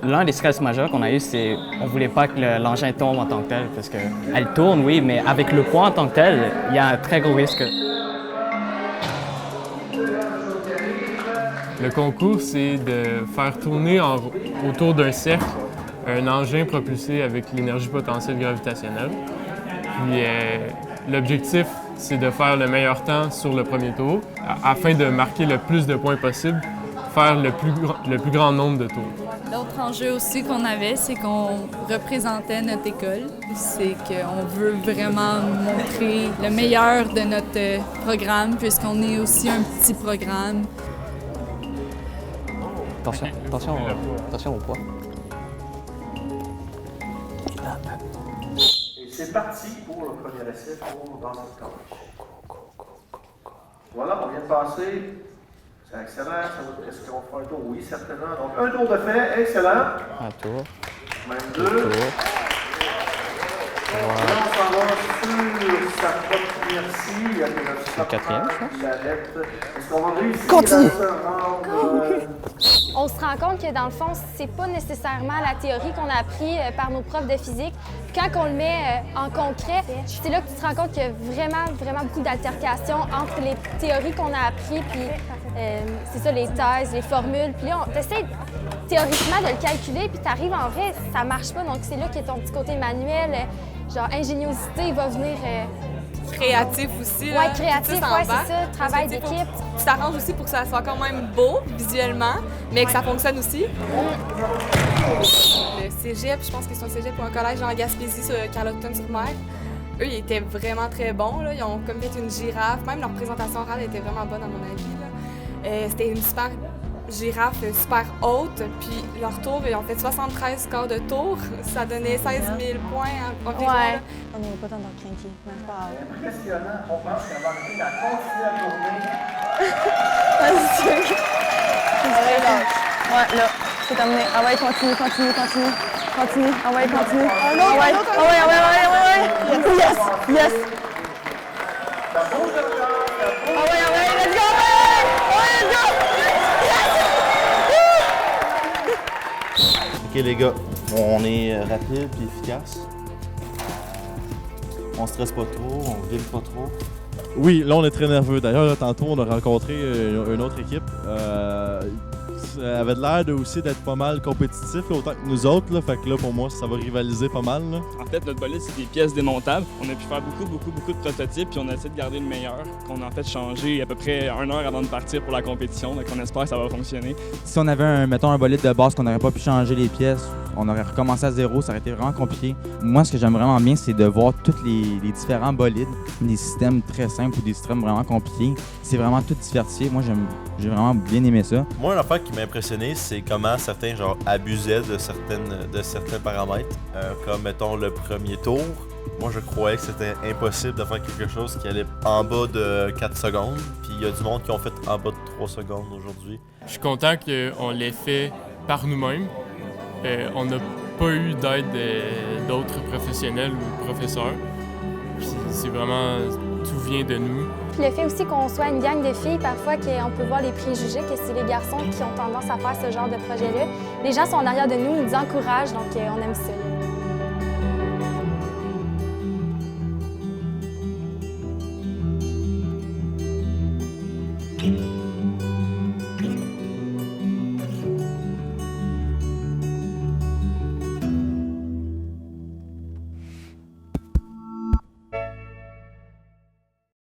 L'un des stress majeurs qu'on a eu, c'est on voulait pas que l'engin tombe en tant que tel, parce qu'elle tourne, oui, mais avec le poids en tant que tel, il y a un très gros risque. Le concours, c'est de faire tourner autour d'un cercle un engin propulsé avec l'énergie potentielle gravitationnelle. Puis l'objectif, c'est de faire le meilleur temps sur le premier tour afin de marquer le plus de points possible, faire le plus grand nombre de tours. L'autre enjeu aussi qu'on avait, c'est qu'on représentait notre école. C'est qu'on veut vraiment montrer le meilleur de notre programme, puisqu'on est aussi un petit programme. Attention au poids. Et c'est parti pour le premier essai pour dans cette cage. Voilà, on vient de passer. C'est excellent. Est-ce qu'on fera un tour? Oui, certainement. Donc, un tour de fait, excellent. Un tour. Même deux. Là, on s'en va sur sa propre merci. Il y a Le quatrième, je pense. Est-ce qu'on va réussir Continue. à se rendre? On se rend compte que dans le fond, c'est pas nécessairement la théorie qu'on a appris par nos profs de physique. Quand on le met en concret, c'est là que tu te rends compte qu'il y a vraiment beaucoup d'altercations entre les théories qu'on a appris, puis c'est ça, les thèses, les formules. Puis là, tu essaies théoriquement de le calculer, puis tu arrives en vrai, ça marche pas. Donc c'est là que ton petit côté manuel, genre ingéniosité, va venir. Créatif aussi. Ouais, créatif, ouais, c'est ça, travail d'équipe. Tu t'arranges aussi pour que ça soit quand même beau visuellement, mais que ça fonctionne aussi. Le cégep, je pense que c'est un cégep ou un collège en Gaspésie, sur Carleton-sur-Mer. Eux, ils étaient vraiment très bons. Là. Ils ont comme fait une girafe. Même leur présentation orale était vraiment bonne, à mon avis. C'était une super girafe super haute. Puis leur tour, ils ont fait 73 quarts de tour. Ça donnait 16 000 points environ. Ouais. On n'est pas dans leur craquer, même pas. Impressionnant. On pense qu'elle va arriver à continuer à tourner. Ouais, là, c'est terminé. Ah ouais, continue. Ah ouais, continue. Yes. Ah ouais, let's go, Ok les gars, on est rapide et efficace. On stresse pas trop, on vibre pas trop. Oui, là on est très nerveux. D'ailleurs, là, tantôt on a rencontré une autre équipe. Ça avait l'air aussi d'être pas mal compétitif, là, autant que nous autres. Là, fait que là pour moi ça va rivaliser pas mal. Là. En fait, notre bolide, c'est des pièces démontables. On a pu faire beaucoup de prototypes, puis on a essayé de garder le meilleur, qu'on a en fait changé à peu près 1 heure avant de partir pour la compétition. Donc on espère que ça va fonctionner. Si on avait un bolide de base qu'on n'aurait pas pu changer les pièces, on aurait recommencé à zéro, ça aurait été vraiment compliqué. Moi, ce que j'aime vraiment bien, c'est de voir tous les différents bolides, des systèmes très simples ou des systèmes vraiment compliqués. C'est vraiment tout diversifié. Moi, j'ai vraiment bien aimé ça. Moi, une affaire qui m'a impressionné, c'est comment certains abusaient de certains paramètres. Comme, mettons, le premier tour. Moi, je croyais que c'était impossible de faire quelque chose qui allait en bas de 4 secondes. Puis il y a du monde qui ont fait en bas de 3 secondes aujourd'hui. Je suis content qu'on l'ait fait par nous-mêmes. On n'a pas eu d'aide d'autres professionnels ou professeurs. Puis c'est vraiment, tout vient de nous. Puis le fait aussi qu'on soit une gang de filles, parfois qu'on peut voir les préjugés que c'est les garçons qui ont tendance à faire ce genre de projet-là. Les gens sont en arrière de nous, ils nous encouragent, donc on aime ça.